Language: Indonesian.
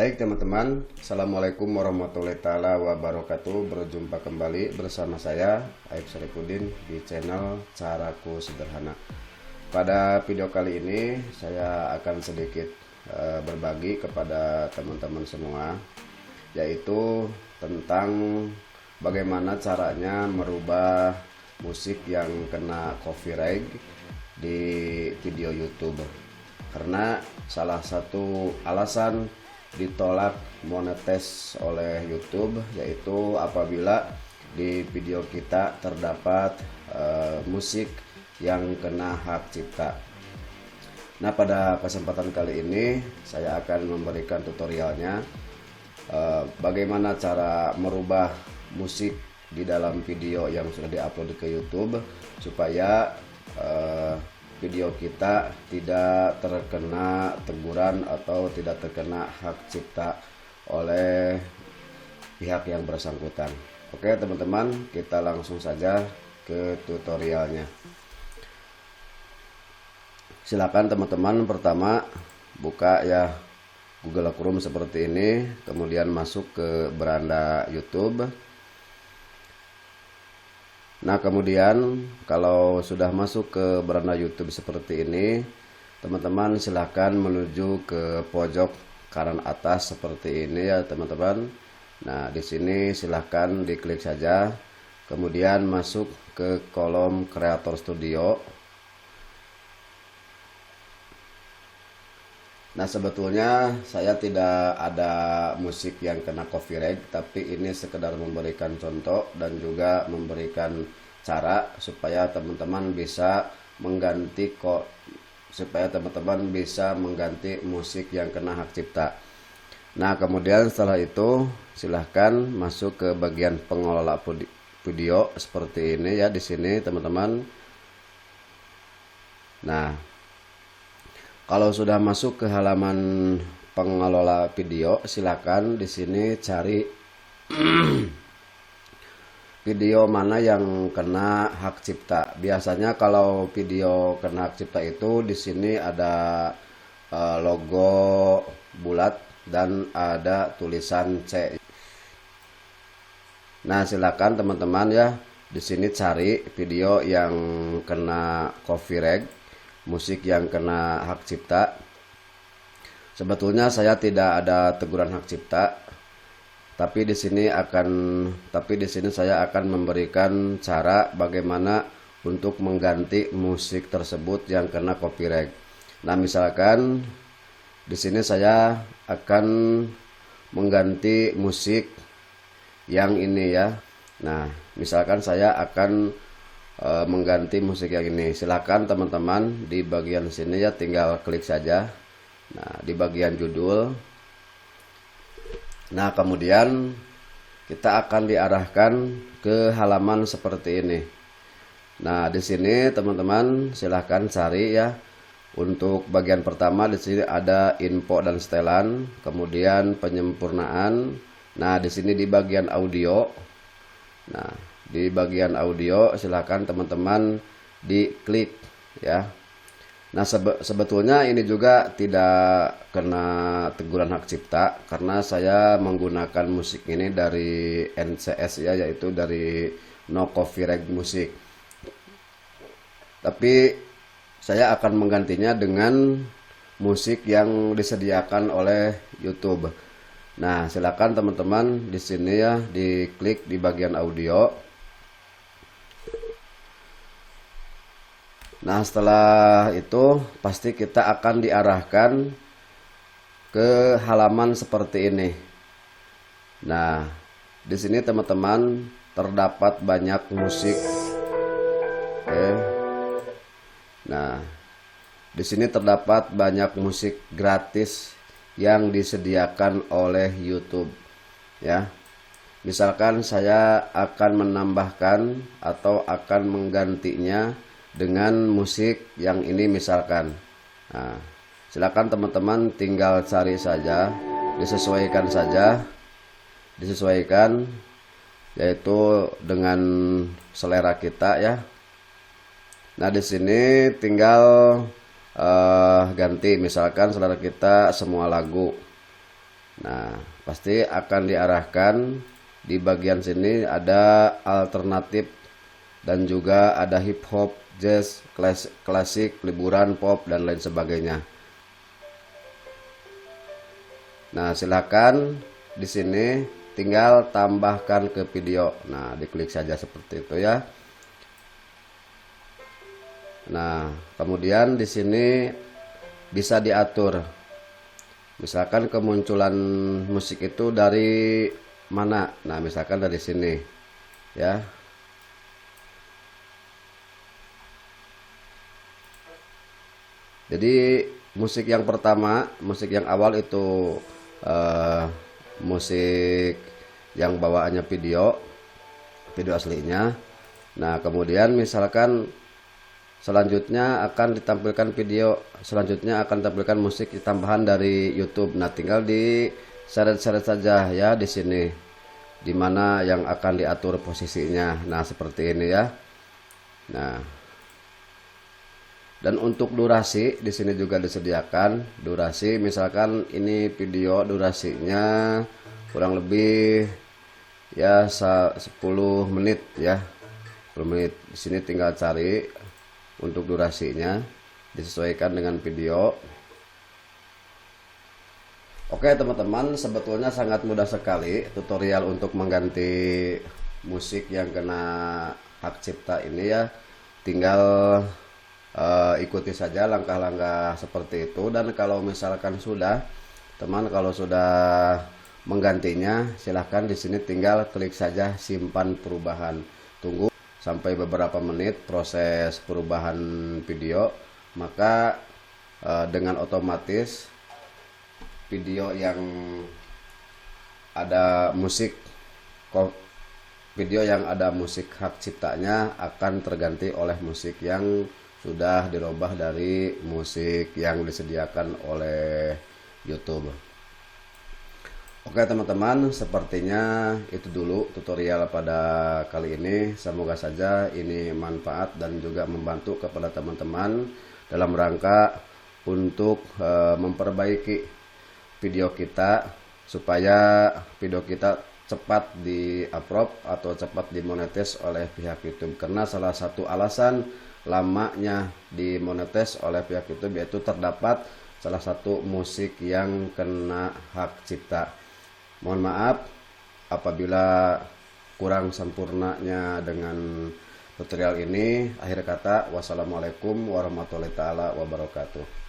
Baik teman-teman, Assalamualaikum warahmatullahi taala wabarakatuh. Berjumpa kembali bersama saya Aib Syarifuddin di channel Caraku Sederhana. Pada video kali ini saya akan sedikit berbagi kepada teman-teman semua, yaitu tentang bagaimana caranya merubah musik yang kena copyright di video YouTube. Karena salah satu alasan ditolak monetis oleh YouTube yaitu apabila di video kita terdapat musik yang kena hak cipta. Nah, pada kesempatan kali ini saya akan memberikan tutorialnya bagaimana cara merubah musik di dalam video yang sudah diupload ke YouTube supaya video kita tidak terkena teguran atau tidak terkena hak cipta oleh pihak yang bersangkutan. Oke teman-teman, kita langsung saja ke tutorialnya. Silakan teman-teman, pertama buka ya Google Chrome seperti ini, kemudian masuk ke beranda YouTube. Nah, kemudian kalau sudah masuk ke beranda YouTube seperti ini, teman-teman silahkan menuju ke pojok kanan atas seperti ini ya teman-teman. Nah, di sini silahkan diklik saja, kemudian masuk ke kolom Creator Studio. Nah, sebetulnya saya tidak ada musik yang kena copyright, tapi ini sekedar memberikan contoh dan juga memberikan cara supaya teman-teman bisa mengganti mengganti musik yang kena hak cipta. Nah, kemudian setelah itu silahkan masuk ke bagian pengelola video seperti ini ya di sini teman-teman. Nah, kalau sudah masuk ke halaman pengelola video, silakan di sini cari video mana yang kena hak cipta. Biasanya kalau video kena hak cipta itu di sini ada logo bulat dan ada tulisan C. Nah, silakan teman-teman ya di sini cari video yang kena copyright, musik yang kena hak cipta. Sebetulnya saya tidak ada teguran hak cipta, tapi di sini saya akan memberikan cara bagaimana untuk mengganti musik tersebut yang kena copyright. Nah, misalkan di sini saya akan mengganti musik yang ini ya. Nah, misalkan saya akan mengganti musik yang ini. Silakan teman-teman di bagian sini ya tinggal klik saja. Nah, di bagian judul. Nah, kemudian kita akan diarahkan ke halaman seperti ini. Nah, di sini teman-teman silahkan cari ya. Untuk bagian pertama di sini ada info dan setelan, kemudian penyempurnaan. Nah, di sini di bagian audio. Nah, di bagian audio silahkan teman-teman diklik ya. Nah, sebetulnya ini juga tidak kena teguran hak cipta karena saya menggunakan musik ini dari NCS ya, yaitu dari No Copyright Music. Tapi saya akan menggantinya dengan musik yang disediakan oleh YouTube. Nah, silakan teman-teman di sini ya diklik di bagian audio. Nah, setelah itu pasti kita akan diarahkan ke halaman seperti ini. Nah, di sini teman-teman terdapat banyak musik. Oke. Nah, di sini terdapat banyak musik gratis yang disediakan oleh YouTube ya. Misalkan saya akan menambahkan atau akan menggantinya dengan musik yang ini misalkan. Nah, silakan teman-teman tinggal cari saja, disesuaikan yaitu dengan selera kita ya. Nah, di sini tinggal ganti misalkan selera kita semua lagu. Nah, pasti akan diarahkan di bagian sini ada alternatif dan juga ada hip hop, jazz, klasik, liburan, pop dan lain sebagainya. Nah, silakan di sini tinggal tambahkan ke video. Nah, diklik saja seperti itu ya. Nah, kemudian di sini bisa diatur. Misalkan kemunculan musik itu dari mana? Nah, misalkan dari sini ya. Jadi musik yang pertama, musik yang awal itu musik yang bawaannya video aslinya. Nah, kemudian misalkan selanjutnya akan ditampilkan video, selanjutnya akan ditampilkan musik tambahan dari YouTube. Nah, tinggal di seret-seret saja ya di sini, dimana yang akan diatur posisinya. Nah, seperti ini ya. Nah, dan untuk durasi di sini juga disediakan durasi. Misalkan ini video durasinya kurang lebih ya 10 menit ya. 10 menit. Di sini tinggal cari untuk durasinya, disesuaikan dengan video. Oke teman-teman, sebetulnya sangat mudah sekali tutorial untuk mengganti musik yang kena hak cipta ini ya. Tinggal ikuti saja langkah-langkah seperti itu. Dan kalau misalkan sudah kalau sudah menggantinya, silahkan di sini tinggal klik saja simpan perubahan. Tunggu sampai beberapa menit proses perubahan video, maka dengan otomatis video yang ada musik hak ciptanya akan terganti oleh musik yang sudah dirubah dari musik yang disediakan oleh YouTube. Oke teman-teman, sepertinya itu dulu tutorial pada kali ini. Semoga saja ini manfaat dan juga membantu kepada teman-teman dalam rangka untuk memperbaiki video kita supaya video kita cepat di-upload atau cepat dimonetis oleh pihak YouTube. Karena salah satu alasan lamanya dimonetis oleh pihak YouTube yaitu terdapat salah satu musik yang kena hak cipta. Mohon maaf apabila kurang sempurnanya dengan tutorial ini. Akhir kata, wassalamualaikum warahmatullahi wabarakatuh.